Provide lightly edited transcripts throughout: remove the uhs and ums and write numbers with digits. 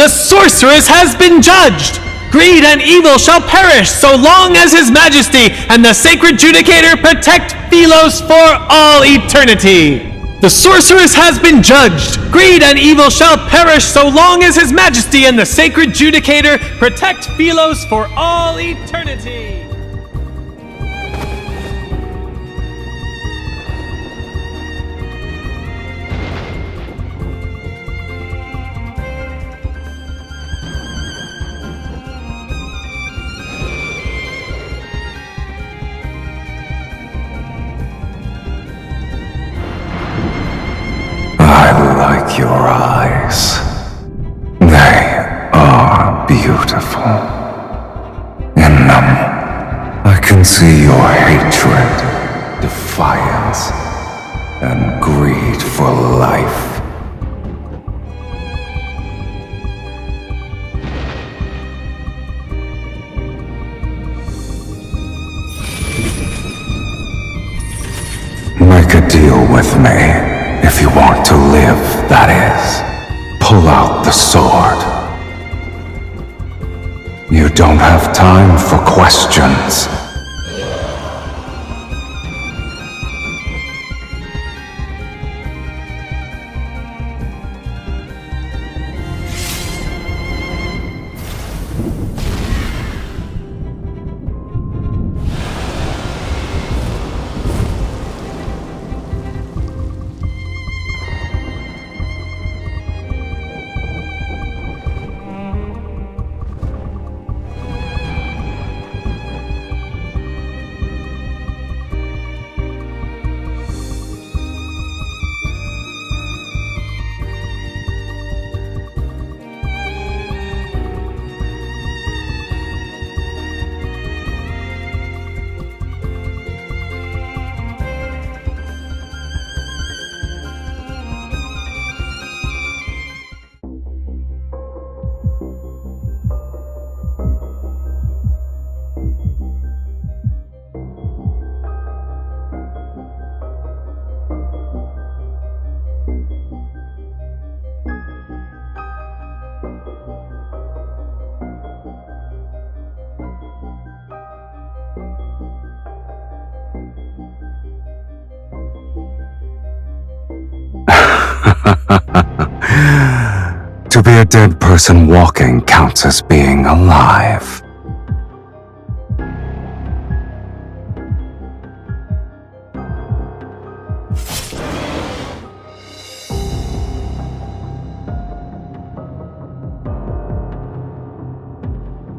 The sorceress has been judged! Greed and evil shall perish so long as His Majesty and the sacred judicator protect Philos for all eternity! The sorceress has been judged! Greed and evil shall perish so long as His Majesty and the sacred judicator protect Philos for all eternity! I like your eyes. They are beautiful. In them, I can see your hatred, defiance, and greed for life. Make a deal with me. If you want to live, that is. Pull out the sword. You don't have time for questions. To be a dead person walking counts as being alive.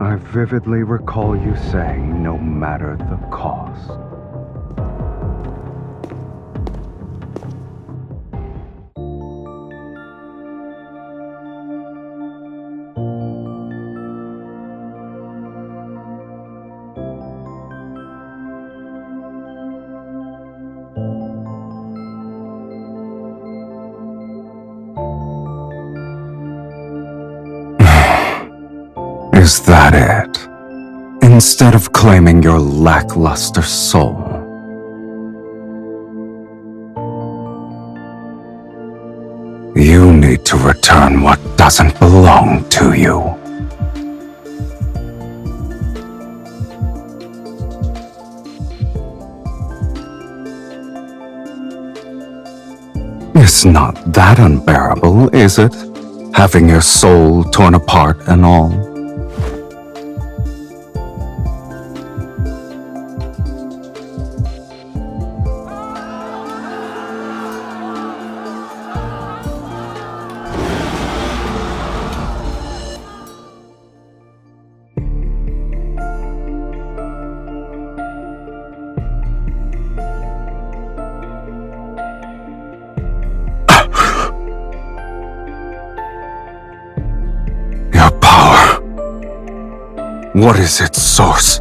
I vividly recall you saying no matter the cost. Is that it? Instead of claiming your lackluster soul, you need to return what doesn't belong to you. It's not that unbearable, is it? Having your soul torn apart and all. What is its source?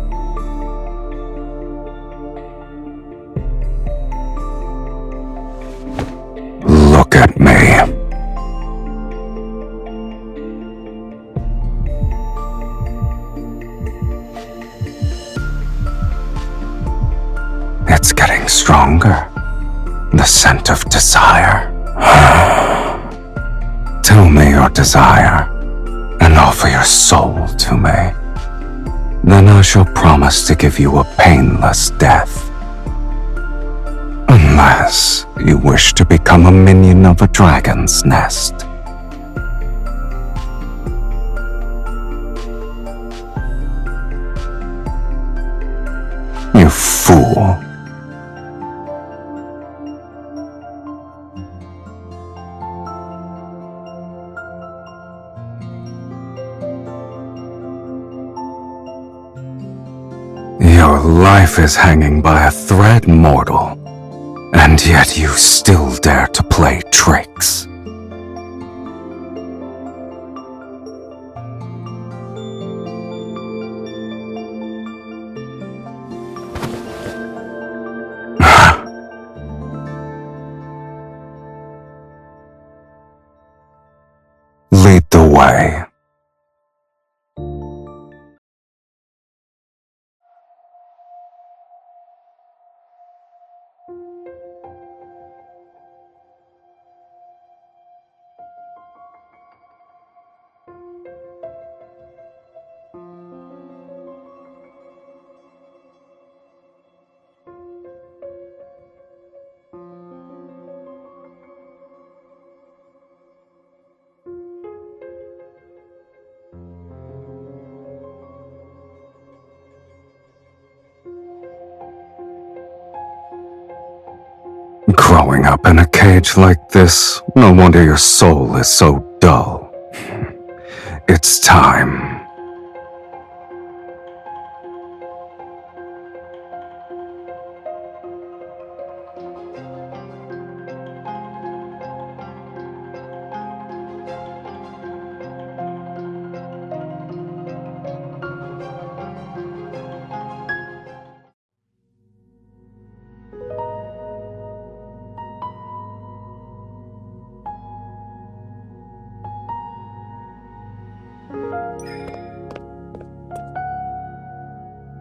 Look at me. It's getting stronger. The scent of desire. Tell me your desire, and offer your soul to me. Then I shall promise to give you a painless death. Unless you wish to become a minion of a dragon's nest. You fool. Your life is hanging by a thread, mortal, and yet you still dare to play tricks. Lead the way. Growing up in a cage like this, no wonder your soul is so dull. It's time.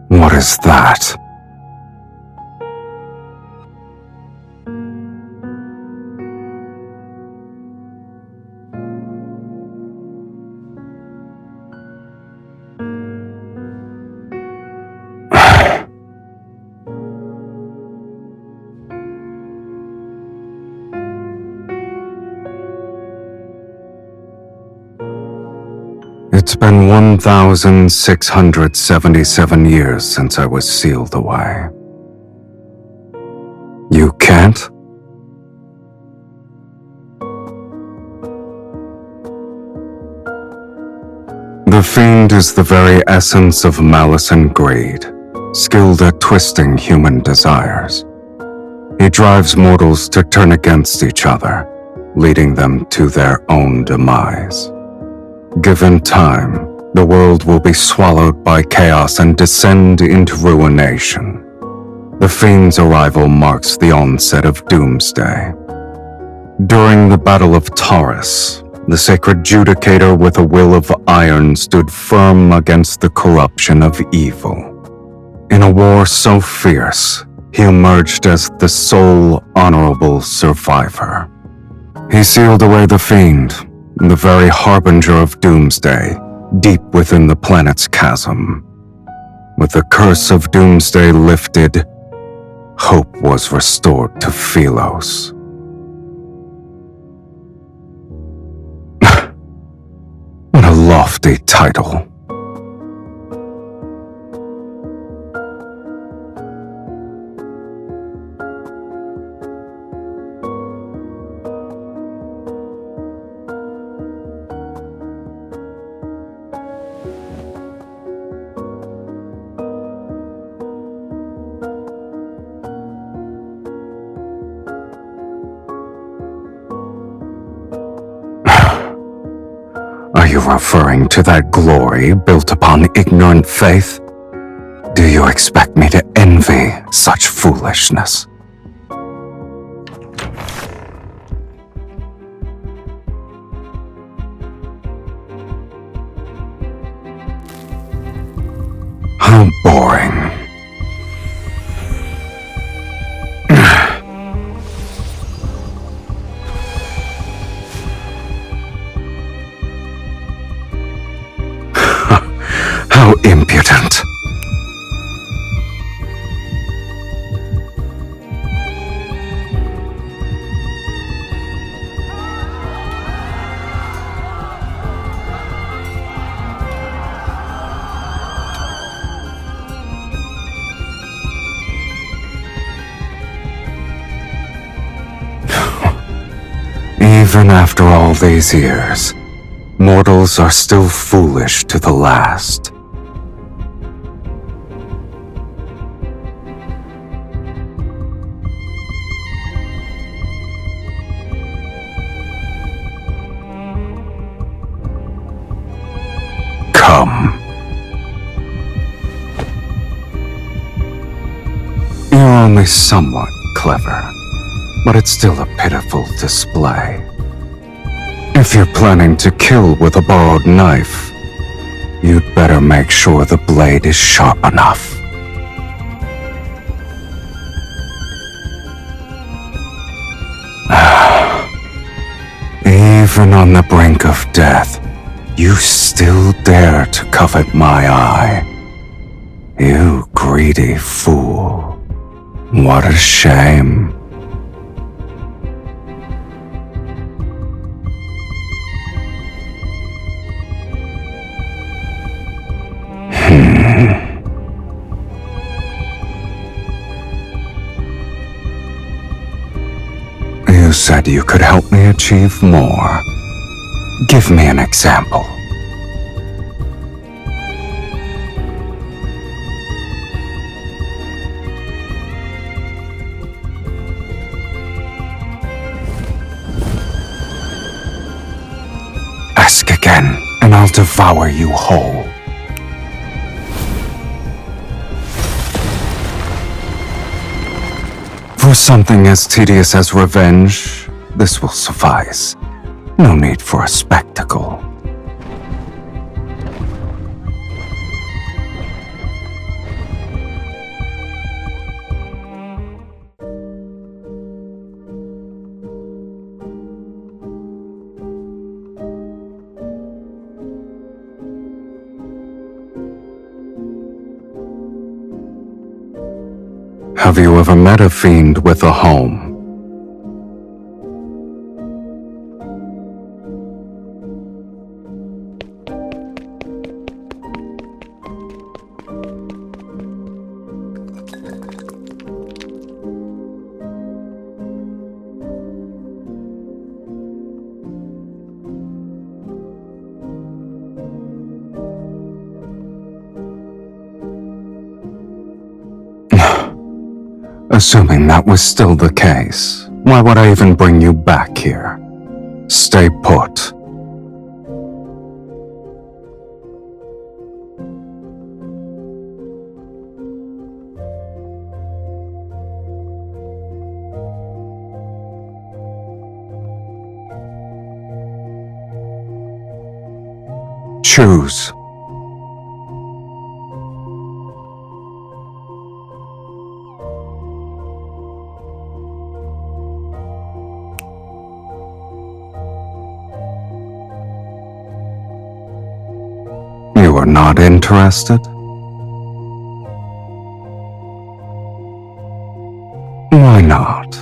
What is that? It's been 1,677 years since I was sealed away. You can't? The Fiend is the very essence of malice and greed, skilled at twisting human desires. He drives mortals to turn against each other, leading them to their own demise. Given time, the world will be swallowed by chaos and descend into ruination. The Fiend's arrival marks the onset of doomsday. During the Battle of Taurus, the sacred judicator with a will of iron stood firm against the corruption of evil. In a war so fierce, he emerged as the sole honorable survivor. He sealed away the Fiend, the very harbinger of doomsday, deep within the planet's chasm. With the curse of doomsday lifted, hope was restored to Philos. What a lofty title. Are you referring to that glory built upon ignorant faith? Do you expect me to envy such foolishness? How boring. Even after all these years, mortals are still foolish to the last. Come. You're only somewhat clever, but it's still a pitiful display. If you're planning to kill with a borrowed knife, you'd better make sure the blade is sharp enough. Even on the brink of death, you still dare to covet my eye. You greedy fool. What a shame. You said you could help me achieve more. Give me an example. Ask again, and I'll devour you whole. For something as tedious as revenge, this will suffice. No need for a spectacle. Have you ever met a fiend with a home? Assuming that was still the case, why would I even bring you back here? Stay put. Choose. You are not interested? Why not?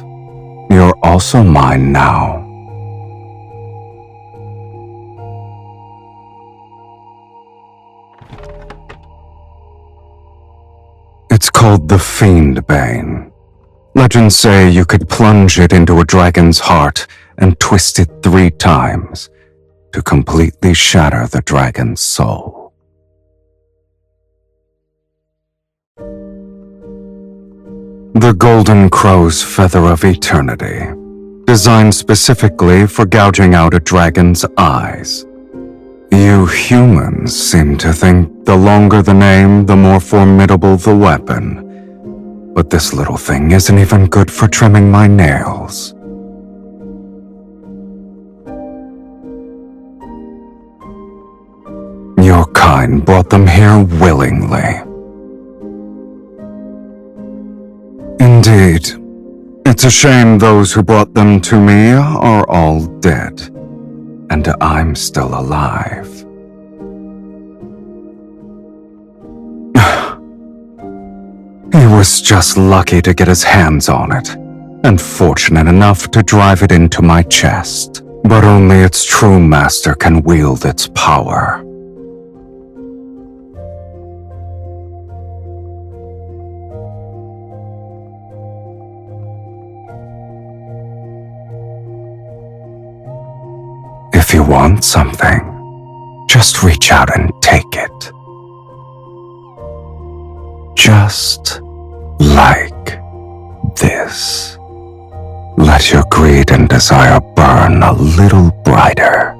You're also mine now. It's called the Fiend Bane. Legends say you could plunge it into a dragon's heart and twist it 3 times to completely shatter the dragon's soul. The Golden Crow's Feather of Eternity, designed specifically for gouging out a dragon's eyes. You humans seem to think the longer the name, the more formidable the weapon. But this little thing isn't even good for trimming my nails. Your kind brought them here willingly. Indeed, it's a shame those who brought them to me are all dead, and I'm still alive. He was just lucky to get his hands on it, and fortunate enough to drive it into my chest. But only its true master can wield its power. you want something, just reach out and take it. Just like this. Let your greed and desire burn a little brighter.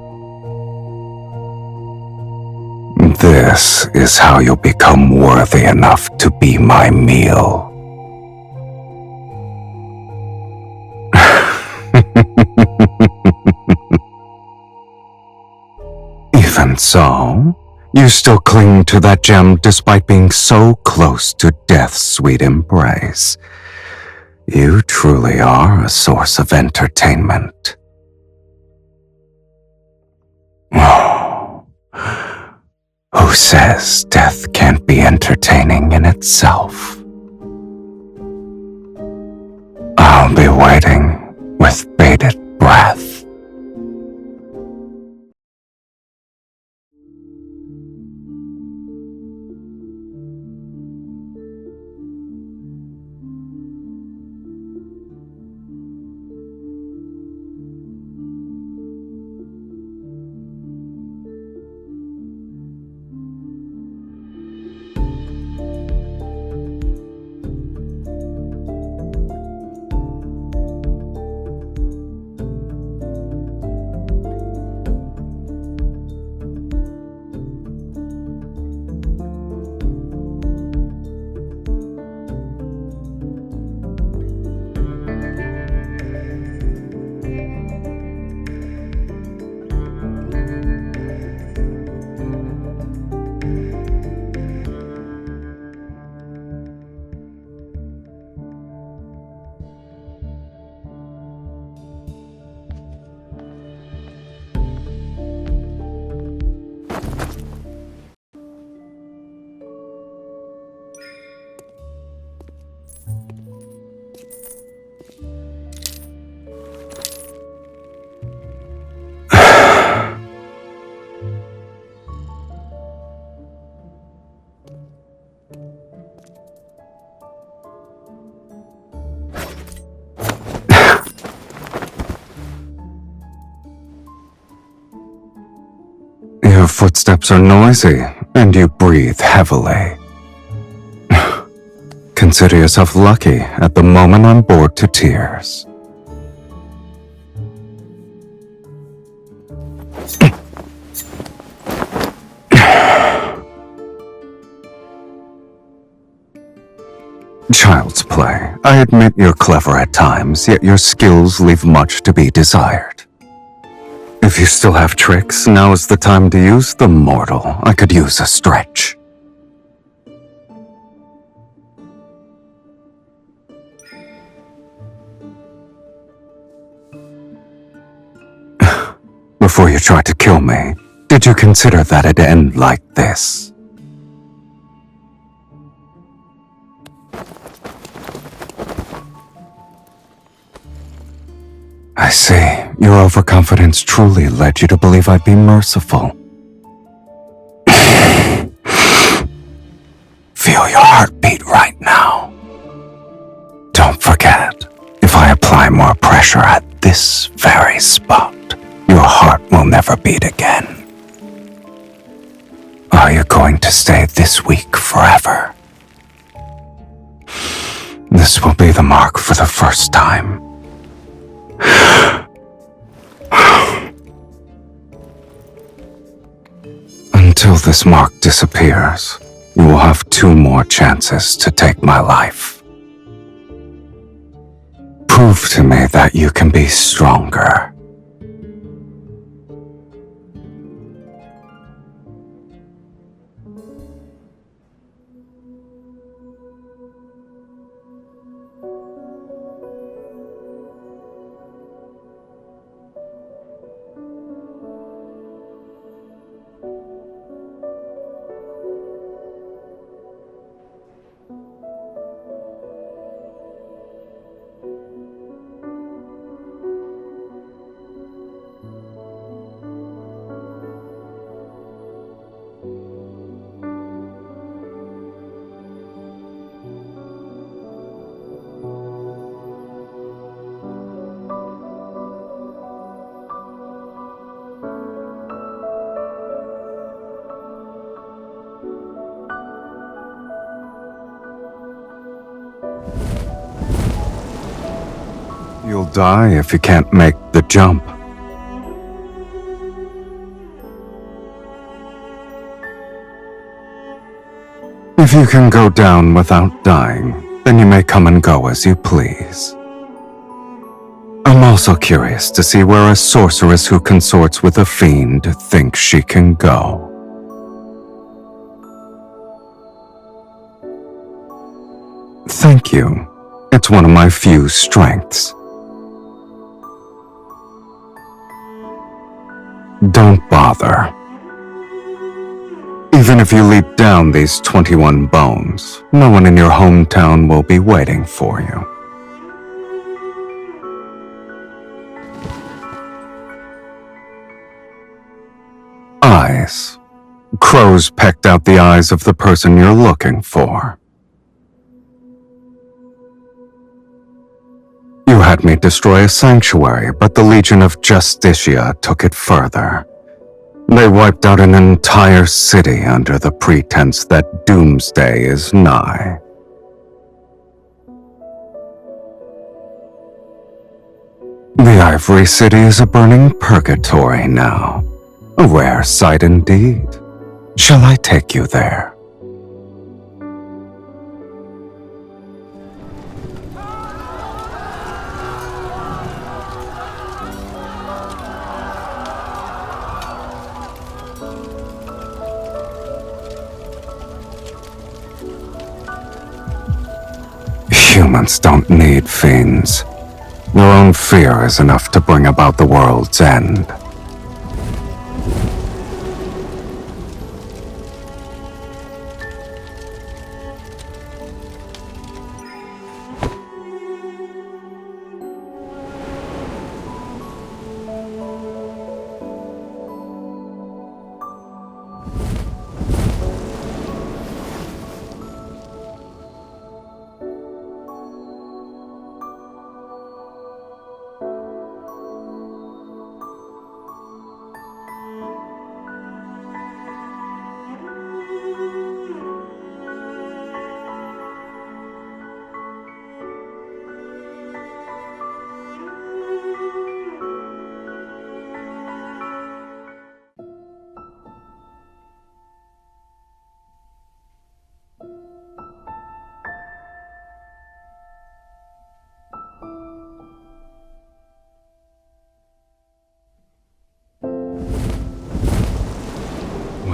This is how you'll become worthy enough to be my meal. Even so, you still cling to that gem despite being so close to death's sweet embrace. You truly are a source of entertainment. Oh, who says death can't be entertaining in itself? I'll be waiting with bated breath. Your footsteps are noisy, and you breathe heavily. Consider yourself lucky at the moment I'm bored to tears. Child's play. I admit you're clever at times, yet your skills leave much to be desired. If you still have tricks, now is the time to use them, mortal. I could use a stretch. Before you tried to kill me, did you consider that it'd end like this? I see. Your overconfidence truly led you to believe I'd be merciful. Feel your heartbeat right now. Don't forget, if I apply more pressure at this very spot, your heart will never beat again. Are you going to stay this weak forever? This will be the mark for the first time. Until this mark disappears, you will have 2 more chances to take my life. Prove to me that you can be stronger. You'll die if you can't make the jump. If you can go down without dying, then you may come and go as you please. I'm also curious to see where a sorceress who consorts with a fiend thinks she can go. Thank you. It's one of my few strengths. Don't bother. Even if you leap down these 21 bones, no one in your hometown will be waiting for you. Eyes. Crows pecked out the eyes of the person you're looking for. You had me destroy a sanctuary, but the Legion of Justicia took it further. They wiped out an entire city under the pretense that doomsday is nigh. The Ivory City is a burning purgatory now. A rare sight indeed. Shall I take you there? Humans don't need fiends. Their own fear is enough to bring about the world's end.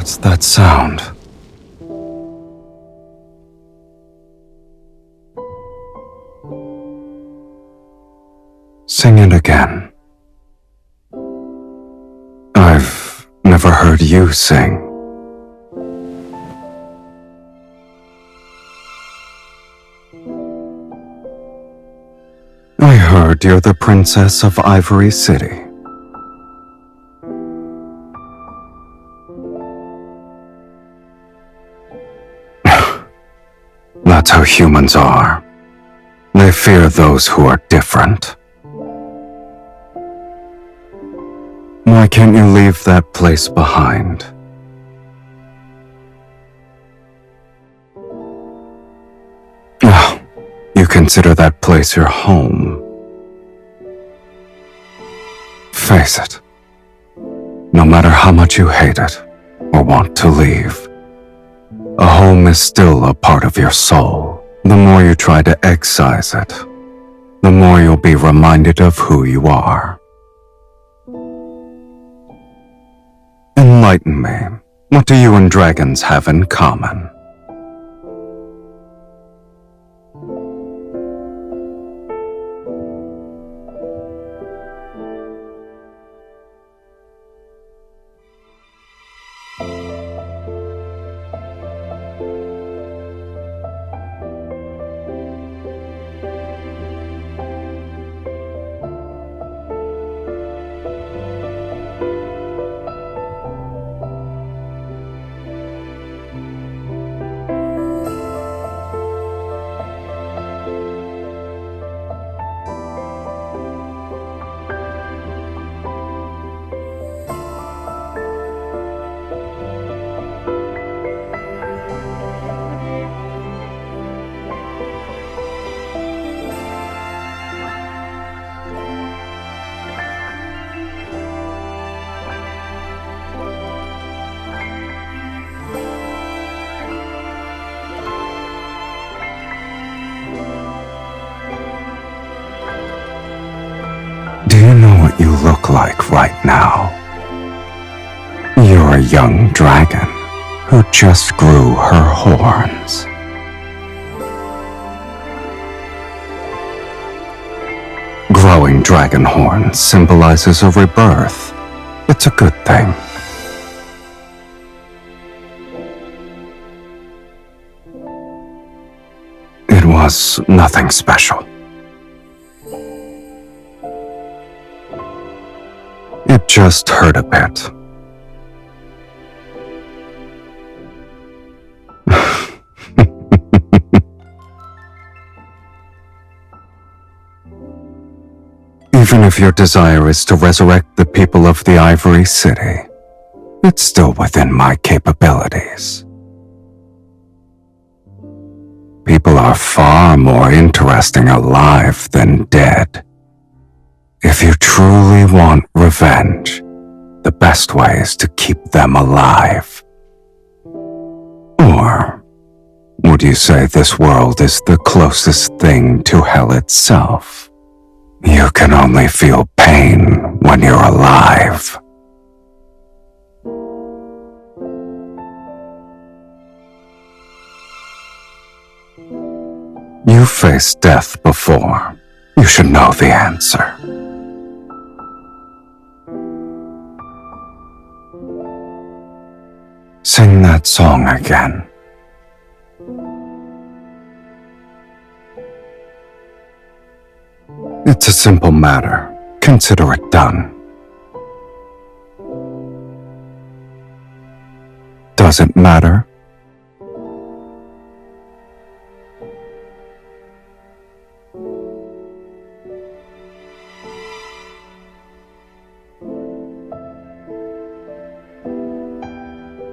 What's that sound? Sing it again. I've never heard you sing. I heard you're the princess of Ivory City. That's how humans are. They fear those who are different. Why can't you leave that place behind? You consider that place your home. Face it. No matter how much you hate it or want to leave, a home is still a part of your soul. The more you try to excise it, the more you'll be reminded of who you are. Enlighten me. What do you and dragons have in common? Do you know what you look like right now? You're a young dragon who just grew her horns. Growing dragon horns symbolizes a rebirth. It's a good thing. It was nothing special. It just hurt a bit. Even if your desire is to resurrect the people of the Ivory City, it's still within my capabilities. People are far more interesting alive than dead. If you truly want revenge, the best way is to keep them alive. Or would you say this world is the closest thing to hell itself? You can only feel pain when you're alive. You've faced death before. You should know the answer. Sing that song again. It's a simple matter. Consider it done. Does it matter?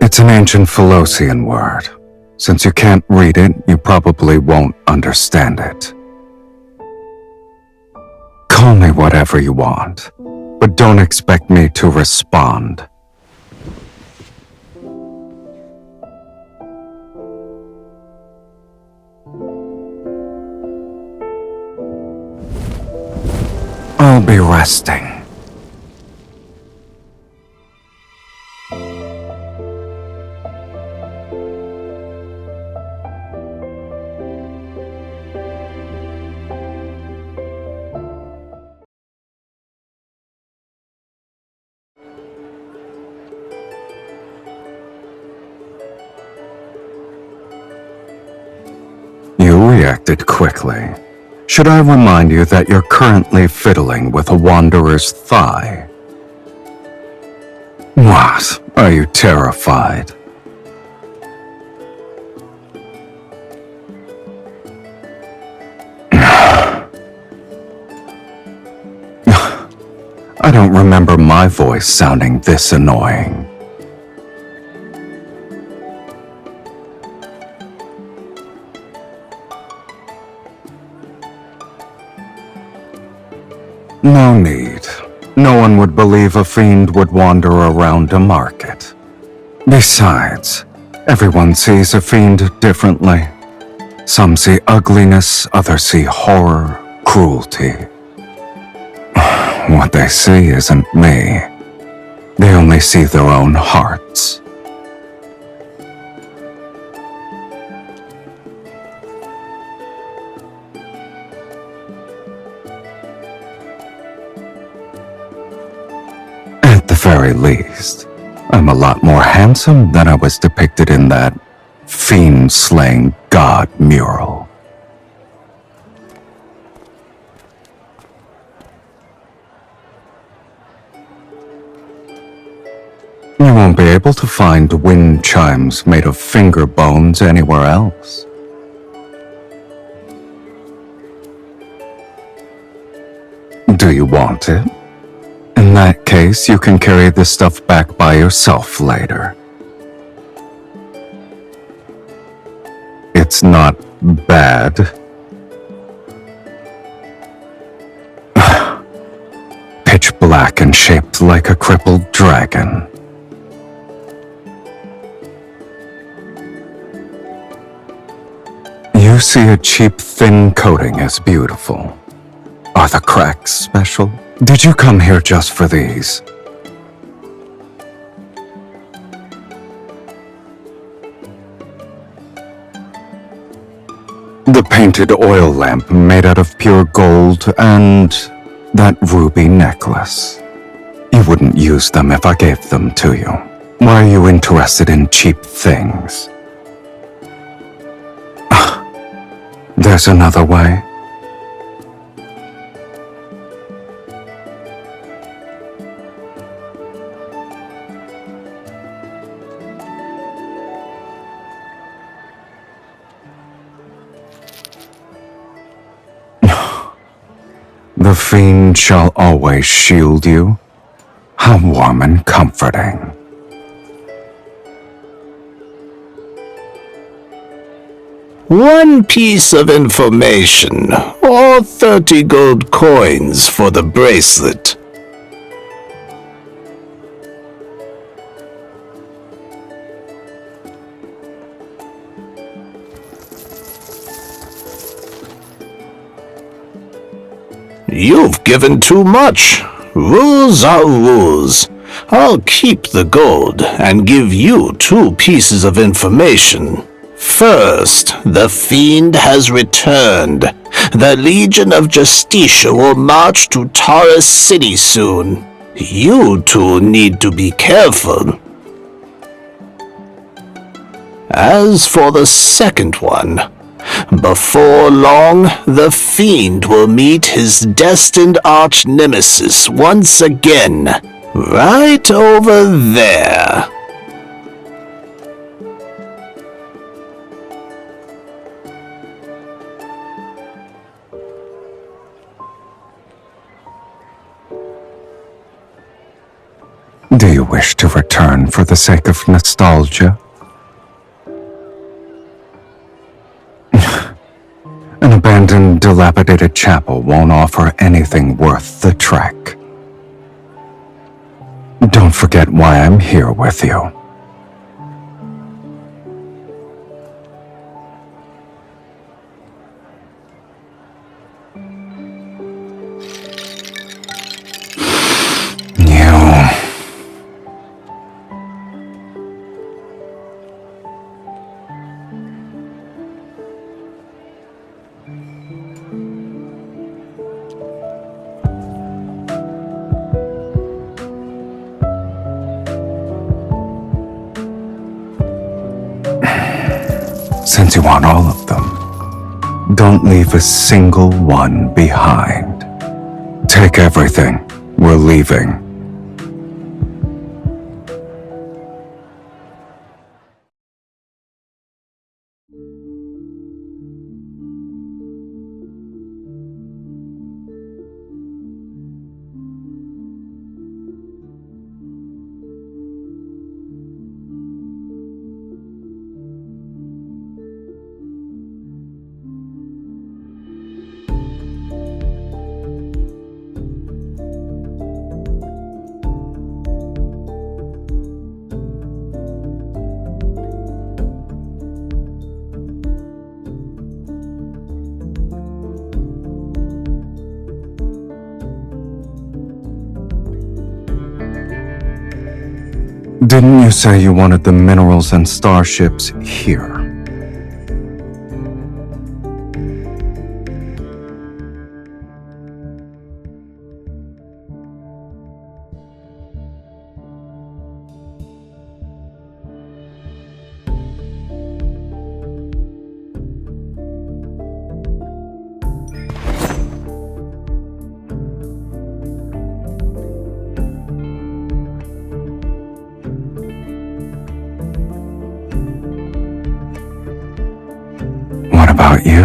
It's an ancient Philosian word. Since you can't read it, you probably won't understand it. Call me whatever you want, but don't expect me to respond. I'll be resting. You reacted quickly. Should I remind you that you're currently fiddling with a wanderer's thigh? What? Are you terrified? I don't remember my voice sounding this annoying. No need. No one would believe a fiend would wander around a market. Besides, everyone sees a fiend differently. Some see ugliness, others see horror, cruelty. What they see isn't me. They only see their own hearts. At the very least, I'm a lot more handsome than I was depicted in that fiend-slaying god mural. You won't be able to find wind chimes made of finger bones anywhere else. Do you want it? In that case, you can carry this stuff back by yourself later. It's not bad. Pitch black and shaped like a crippled dragon. You see a cheap, thin coating as beautiful. Are the cracks special? Did you come here just for these? The painted oil lamp made out of pure gold and that ruby necklace. You wouldn't use them if I gave them to you. Why are you interested in cheap things? There's another way. The fiend shall always shield you. How warm and comforting. One piece of information, or 30 gold coins for the bracelet. You've given too much. Rules are rules. I'll keep the gold and give you 2 pieces of information. First, the fiend has returned. The Legion of Justicia will march to Taurus City soon. You two need to be careful. As for the second one, before long, the fiend will meet his destined arch-nemesis once again, right over there. Do you wish to return for the sake of nostalgia? An abandoned, dilapidated chapel won't offer anything worth the trek. Don't forget why I'm here with you. Since you want all of them, don't leave a single one behind. Take everything. We're leaving. Didn't you say you wanted the minerals and starships here? What about you?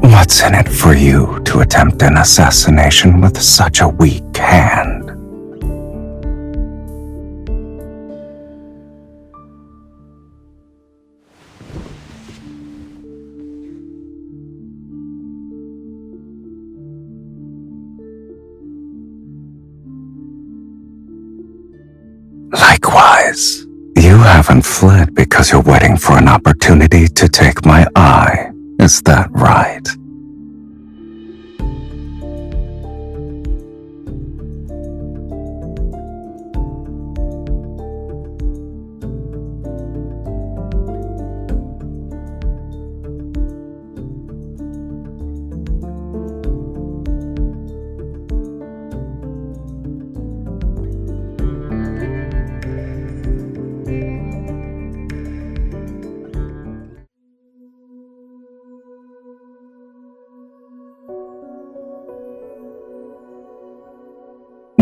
What's in it for you to attempt an assassination with such a weak hand? Likewise. You haven't fled because you're waiting for an opportunity to take my eye. Is that right?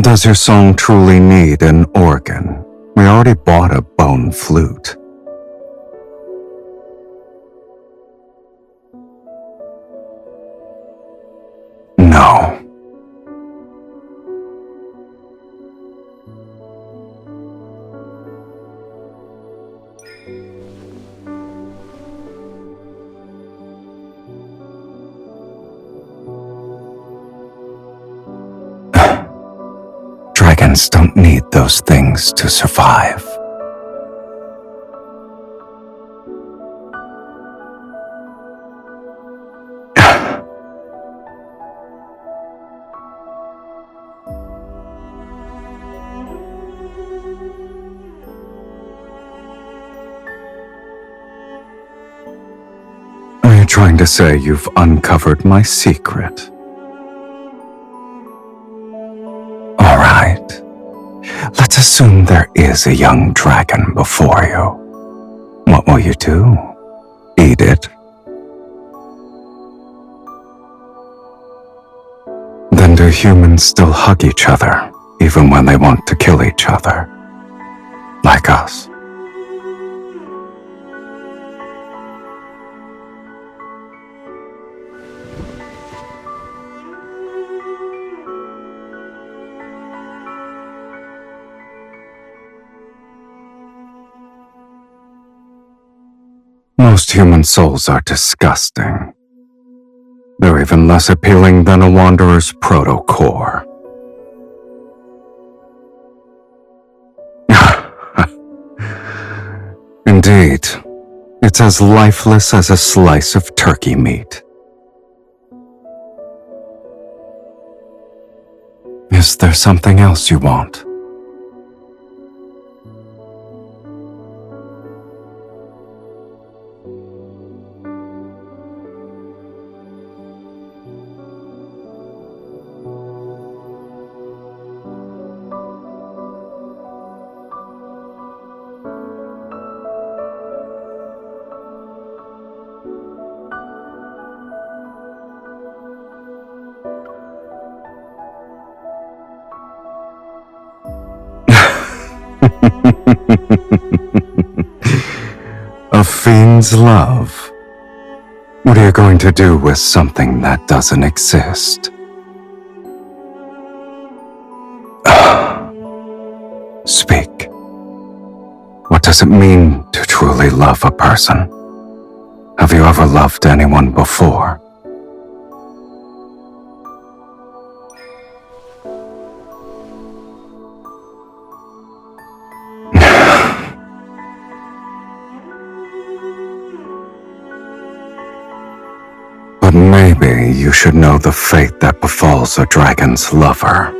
Does your song truly need an organ? We already bought a bone flute. No. Dragons don't need those things to survive. Are you trying to say you've uncovered my secret? All right. Let's assume there is a young dragon before you. What will you do? Eat it? Then do humans still hug each other, even when they want to kill each other? Like us? Most human souls are disgusting. They're even less appealing than a wanderer's proto-core. Indeed, it's as lifeless as a slice of turkey meat. Is there something else you want? A fiend's love. What are you going to do with something that doesn't exist? Speak. What does it mean to truly love a person? Have you ever loved anyone before? But maybe you should know the fate that befalls a dragon's lover.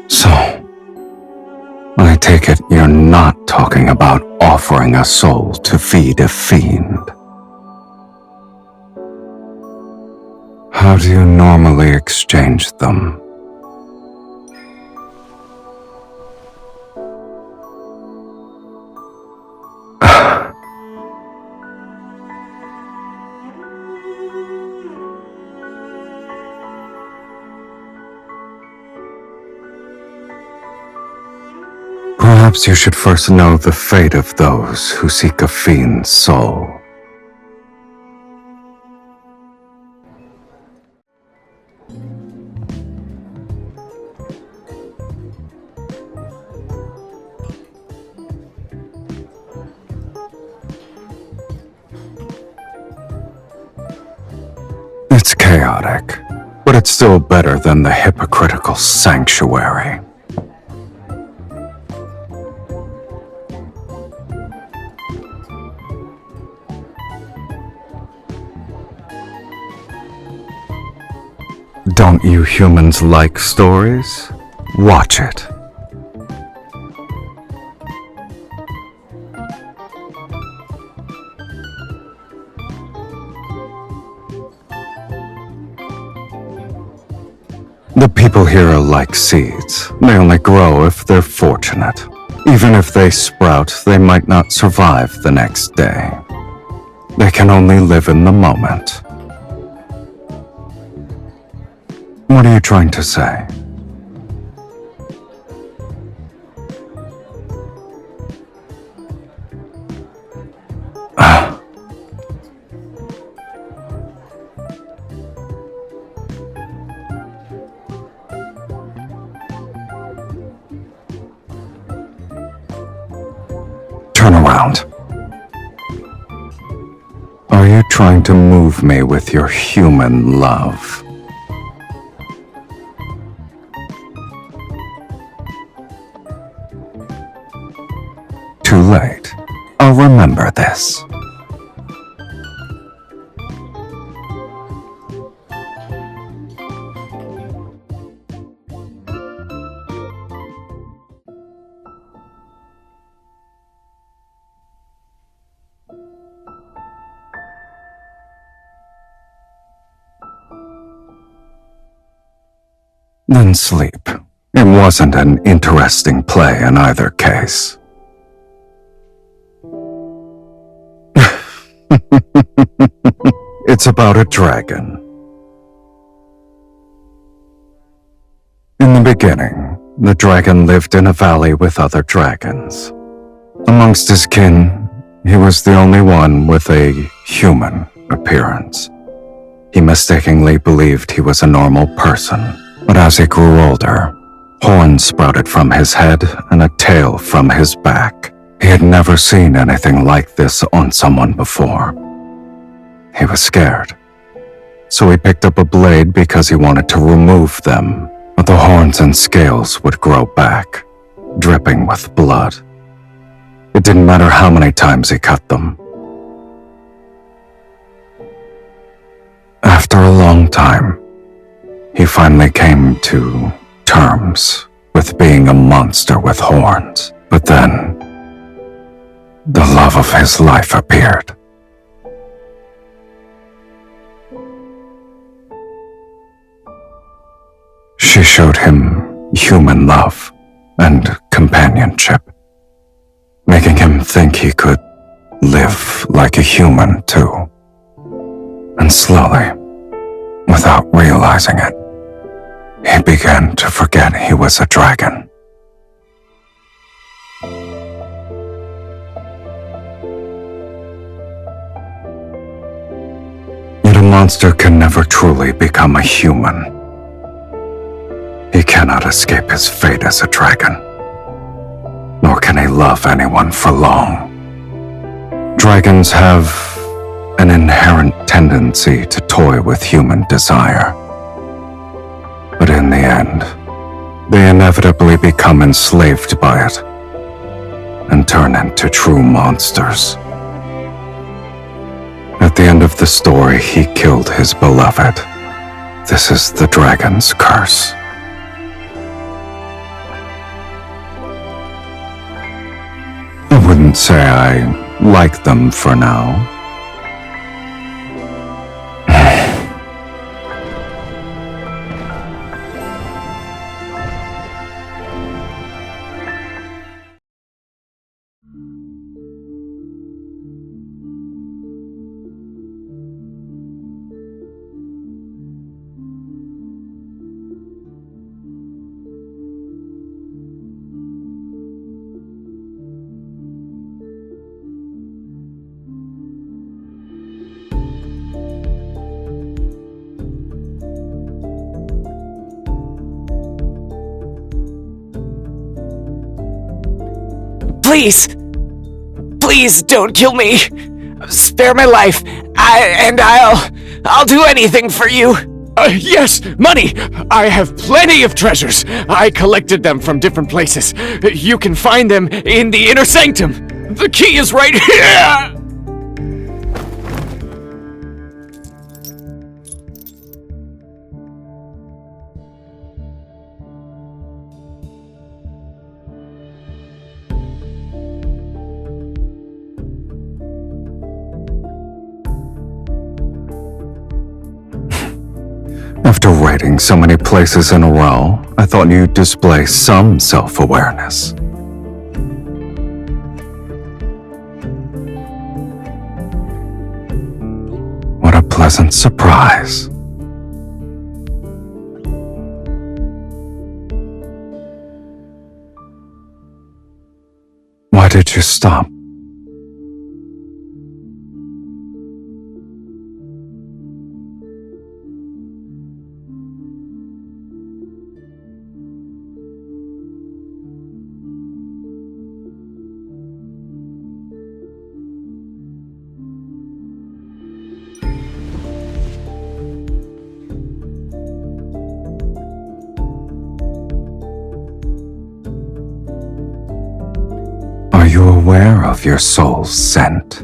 So, I take it you're not talking about offering a soul to feed a fiend. How do you normally exchange them? Perhaps you should first know the fate of those who seek a fiend's soul. It's chaotic, but it's still better than the hypocritical sanctuary. Don't you humans like stories? Watch it. The people here are like seeds. They only grow if they're fortunate. Even if they sprout, they might not survive the next day. They can only live in the moment. What are you trying to say? Turn around. Are you trying to move me with your human love? Too late. I'll remember this. Then sleep. It wasn't an interesting play in either case. It's about a dragon. In the beginning, the dragon lived in a valley with other dragons. Amongst his kin, he was the only one with a human appearance. He mistakenly believed he was a normal person, but as he grew older, horns sprouted from his head and a tail from his back. He had never seen anything like this on someone before. He was scared, so he picked up a blade because he wanted to remove them, but the horns and scales would grow back, dripping with blood. It didn't matter how many times he cut them. After a long time, he finally came to terms with being a monster with horns. But then, the love of his life appeared. She showed him human love and companionship, making him think he could live like a human too. And slowly, without realizing it, he began to forget he was a dragon. Yet a monster can never truly become a human. He cannot escape his fate as a dragon, nor can he love anyone for long. Dragons have an inherent tendency to toy with human desire. But in the end, they inevitably become enslaved by it and turn into true monsters. At the end of the story, he killed his beloved. This is the dragon's curse. I wouldn't say I like them for now. Please don't kill me. Spare my life. I'll do anything for you. Yes, money! I have plenty of treasures. I collected them from different places. You can find them in the inner sanctum. The key is right here! After raiding so many places in a row, I thought you'd display some self-awareness. pleasant surprise. Why did you stop? Are you aware of your soul's scent?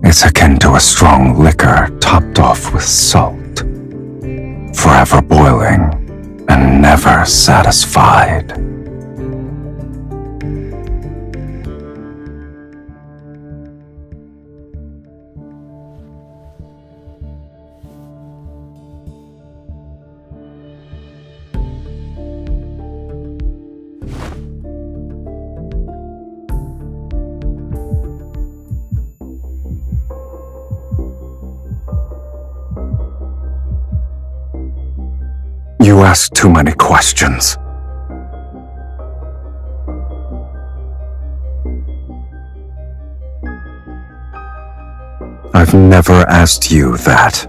It's akin to a strong liquor topped off with salt, forever boiling and never satisfied. You ask too many questions. I've never asked you that.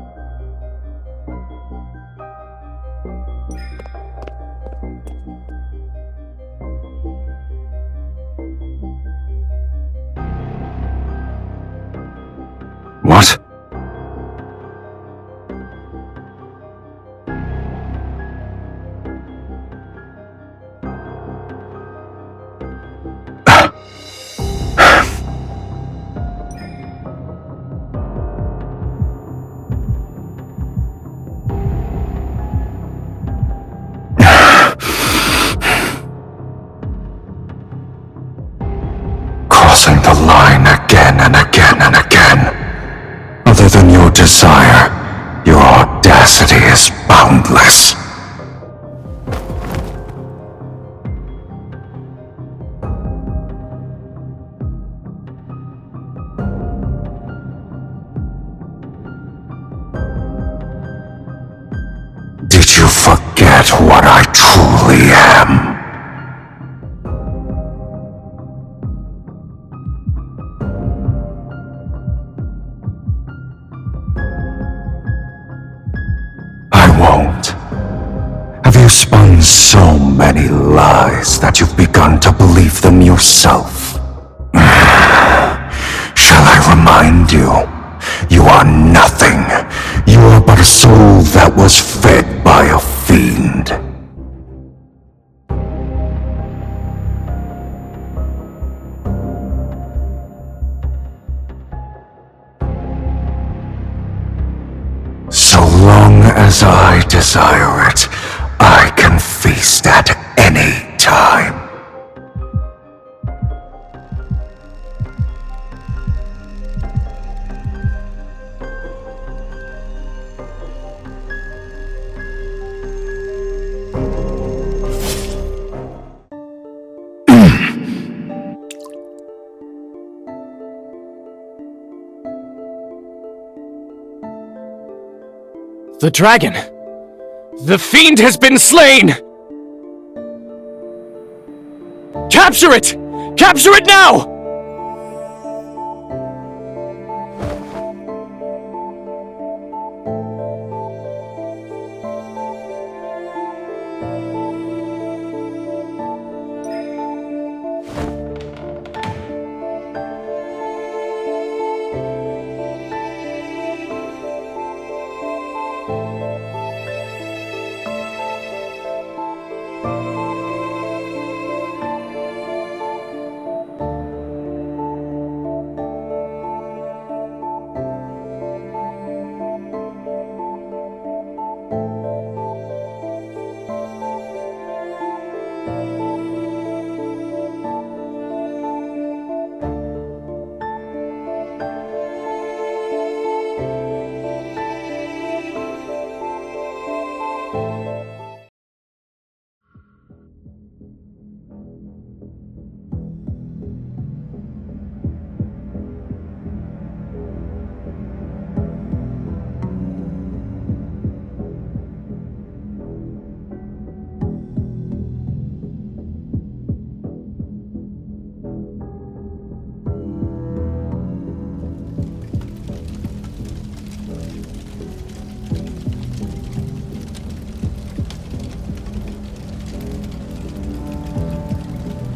What? Crossing the line again and again and again. Other than your desire, your audacity is boundless. Did you forget what I truly am? Have you spun so many lies that you've begun to believe them yourself? Shall I remind you? You are nothing. You are but a soul that was fed by a fiend. So long as I desire it, I can feast at any time. The dragon! The fiend has been slain! Capture it! Capture it now!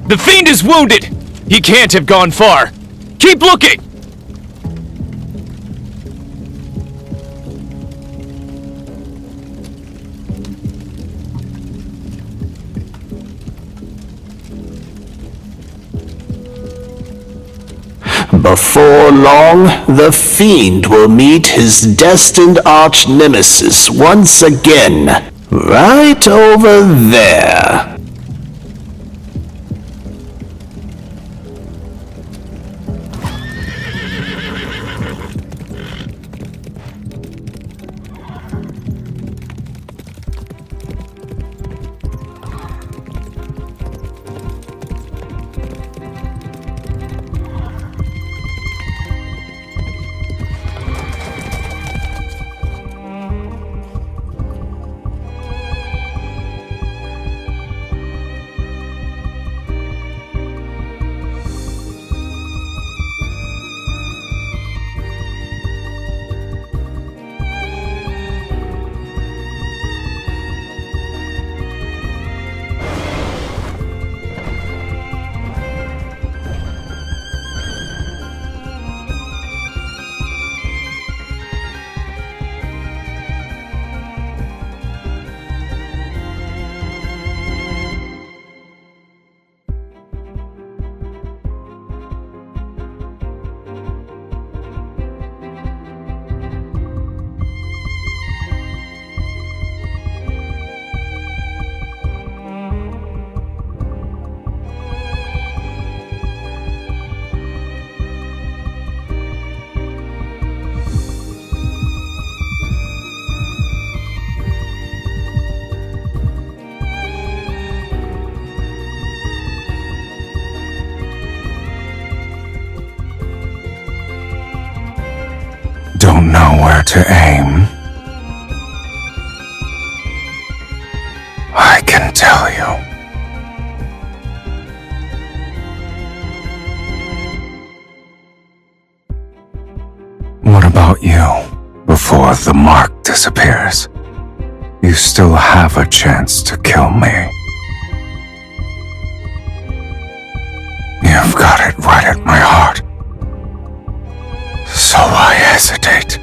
The fiend is wounded! He can't have gone far! Keep looking! Before long, the fiend will meet his destined arch-nemesis once again, right over there. Don't know where to aim? I can tell you. What about you? Before the mark disappears, you still have a chance to kill me. You've got it right at my heart. So why hesitate?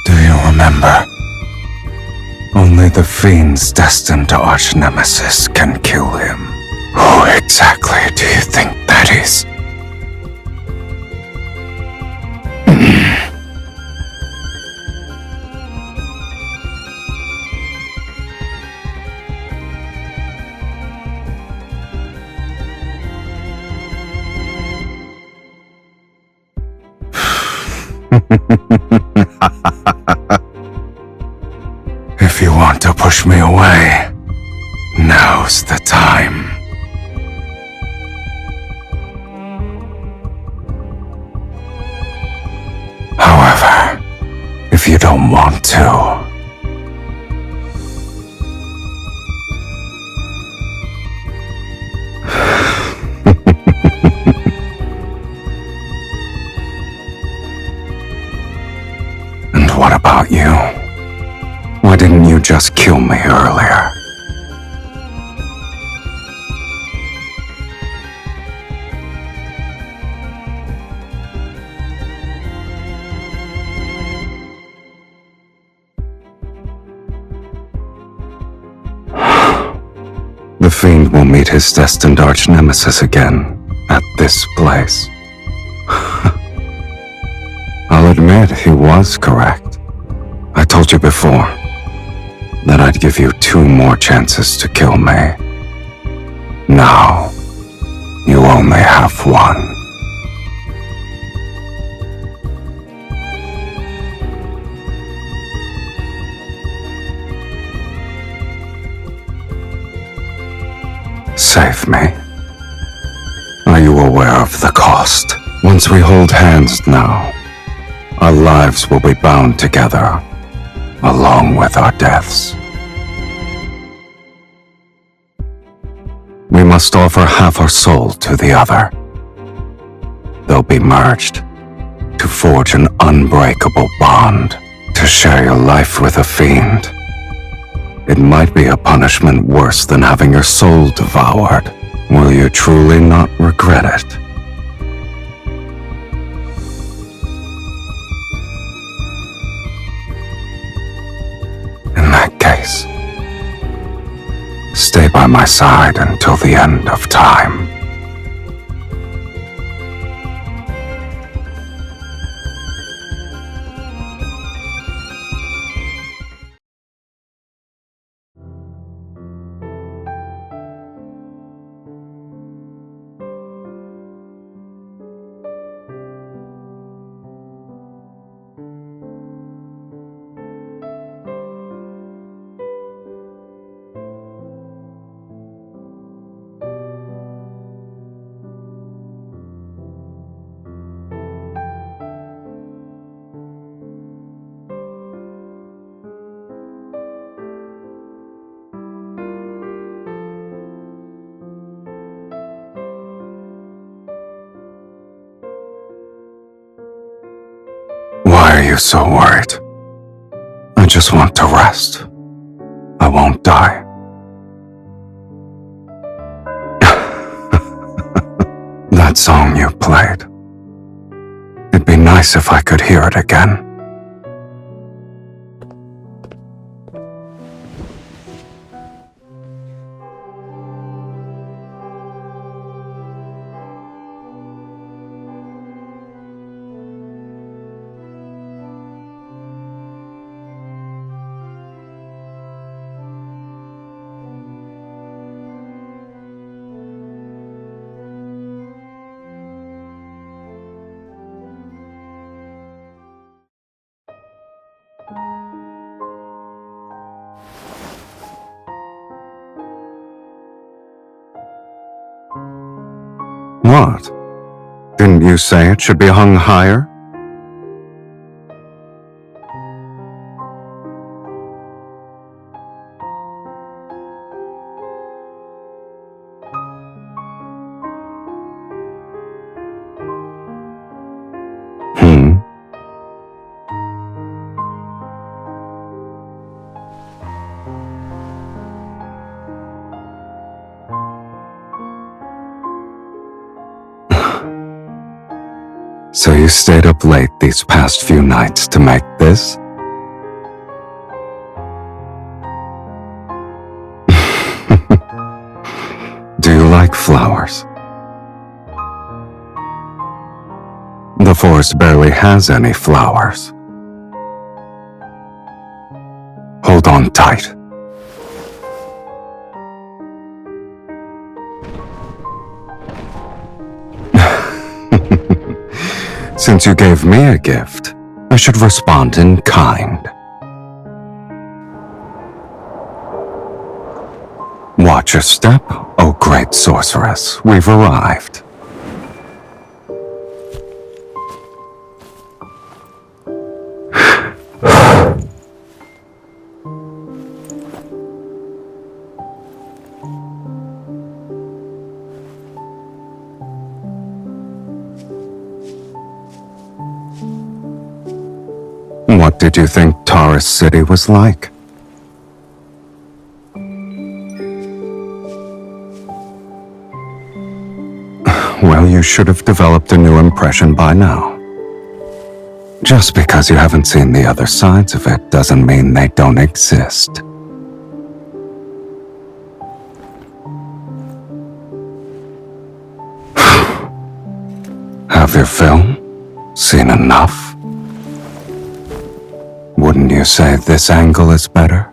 Do you remember? Only the fiend's destined arch-nemesis can kill him. Who exactly do you think that is? If you want to push me away, now's the time. However, if you don't want to, and what about you? Why didn't you just kill me earlier? The fiend will meet his destined arch-nemesis again at this place. I'll admit he was correct. I told you before that I'd give you 2 more chances to kill me. Now, you only have 1. Save me. Are you aware of the cost? Once we hold hands now, our lives will be bound together, along with our deaths. We must offer half our soul to the other. They'll be merged to forge an unbreakable bond. To share your life with a fiend It might be a punishment worse than having your soul devoured. Will you truly not regret it? In that case, stay by my side until the end of time. Why are you so worried? I just want to rest. I won't die. That song you played. It'd be nice if I could hear it again. What? Didn't you say it should be hung higher? So you stayed up late these past few nights to make this? Do you like flowers? The forest barely has any flowers. Hold on tight. Since you gave me a gift, I should respond in kind. Watch your step, O great sorceress. We've arrived. What did you think Taurus City was like? Well, you should have developed a new impression by now. Just because you haven't seen the other sides of it doesn't mean they don't exist. Have your fill? Seen enough? Wouldn't you say this angle is better?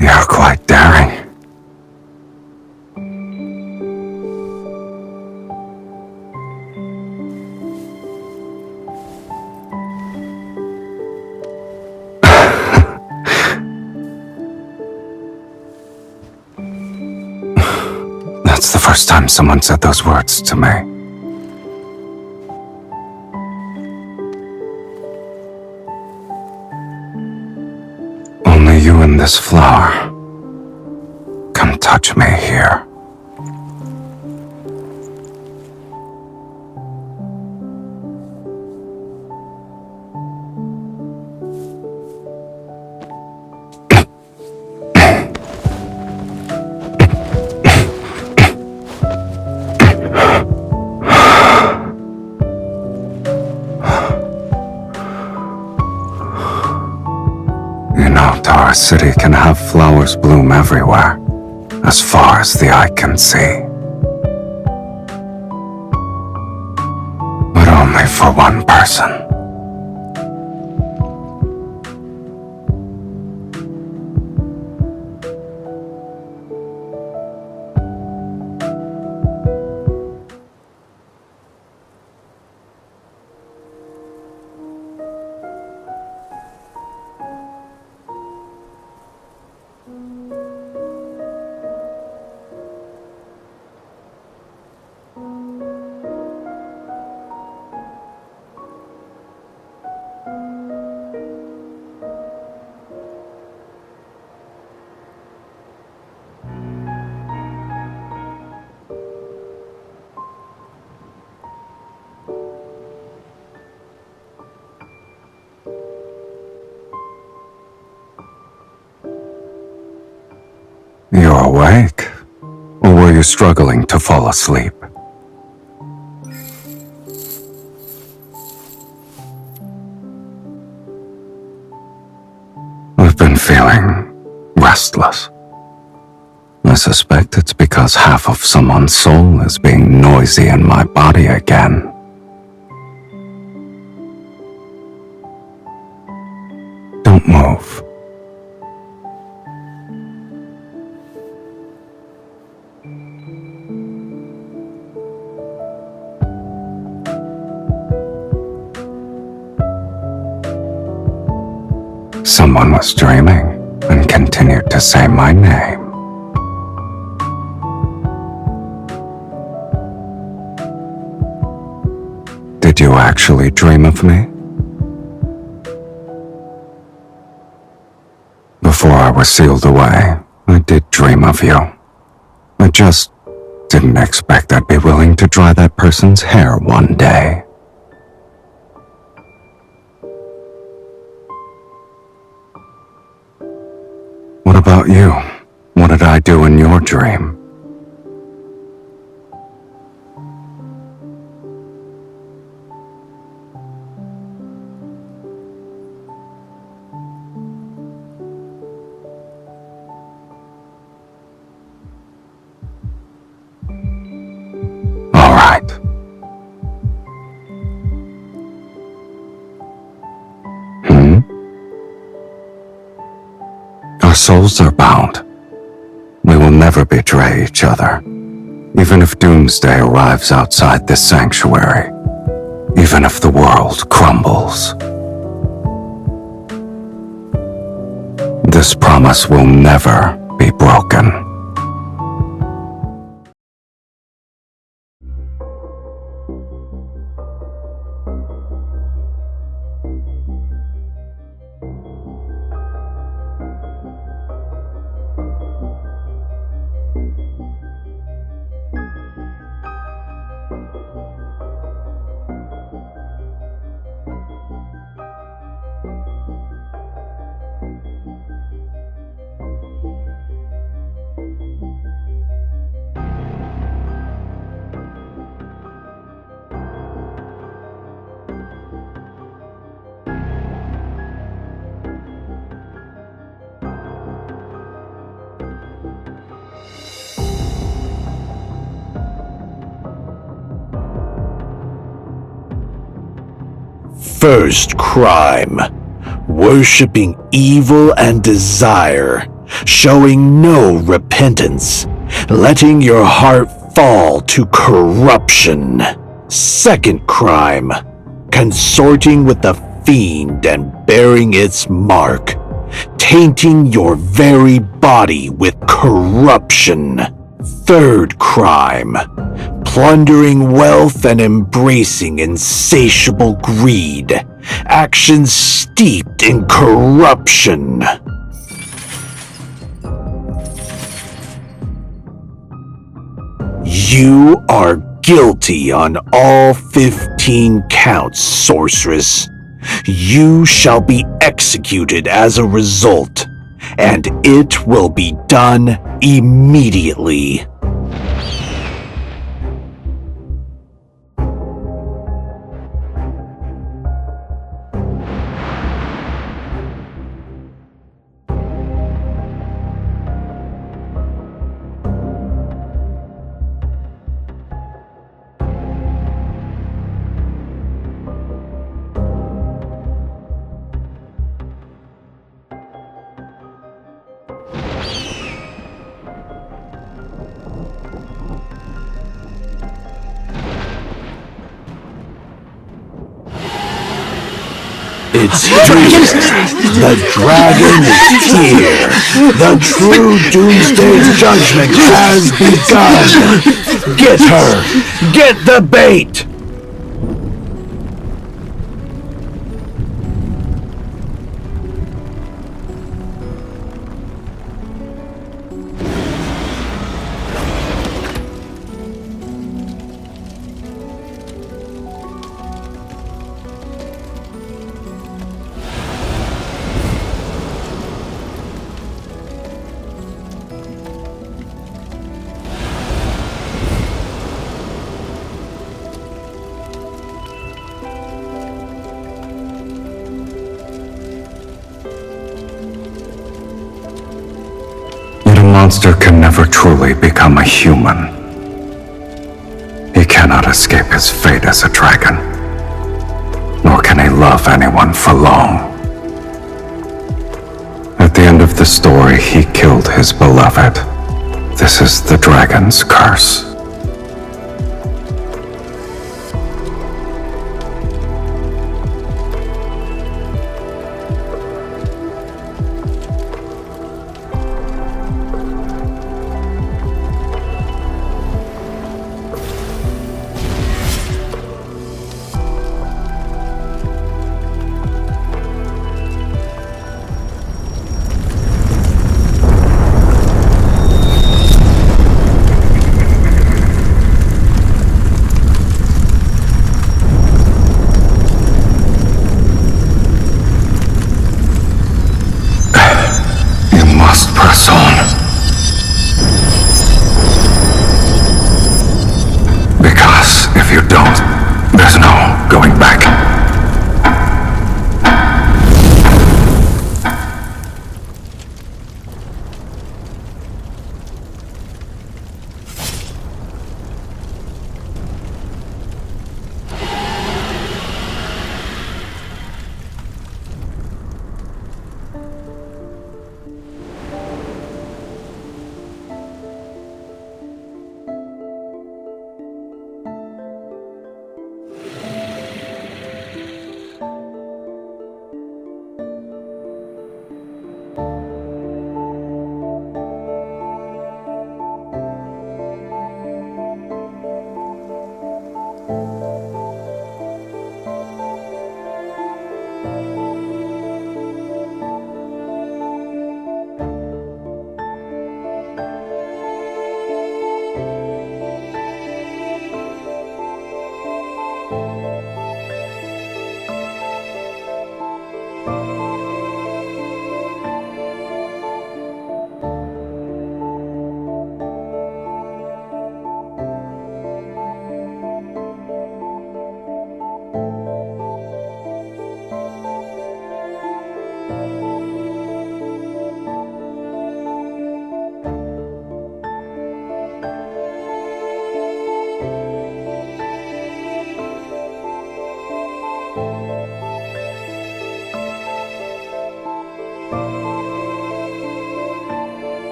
You're quite daring. first time someone said those words to me. Only you and this flower can touch me here. Our city can have flowers bloom everywhere, as far as the eye can see. But only for one person. You're awake? Or were you struggling to fall asleep? I've been feeling restless. I suspect it's because half of someone's soul is being noisy in my body again. Don't move. Someone was dreaming and continued to say my name. Did you actually dream of me? Before I was sealed away, I did dream of you. I just didn't expect I'd be willing to dry that person's hair one day. What about you? What did I do in your dream? All right. Our souls are bound. We will never betray each other, even if doomsday arrives outside this sanctuary, even if the world crumbles. This promise will never be broken. First crime, worshipping evil and desire, showing no repentance, letting your heart fall to corruption. Second crime, consorting with the fiend and bearing its mark, tainting your very body with corruption. Third crime, plundering wealth and embracing insatiable greed, actions steeped in corruption. You are guilty on all 15 counts, sorceress. You shall be executed as a result, and it will be done immediately. It's here. The dragon is here. The true doomsday judgment has begun. Get her. Get the bait. A monster can never truly become a human. He cannot escape his fate as a dragon, nor can he love anyone for long. At the end of the story, he killed his beloved. This is the dragon's curse.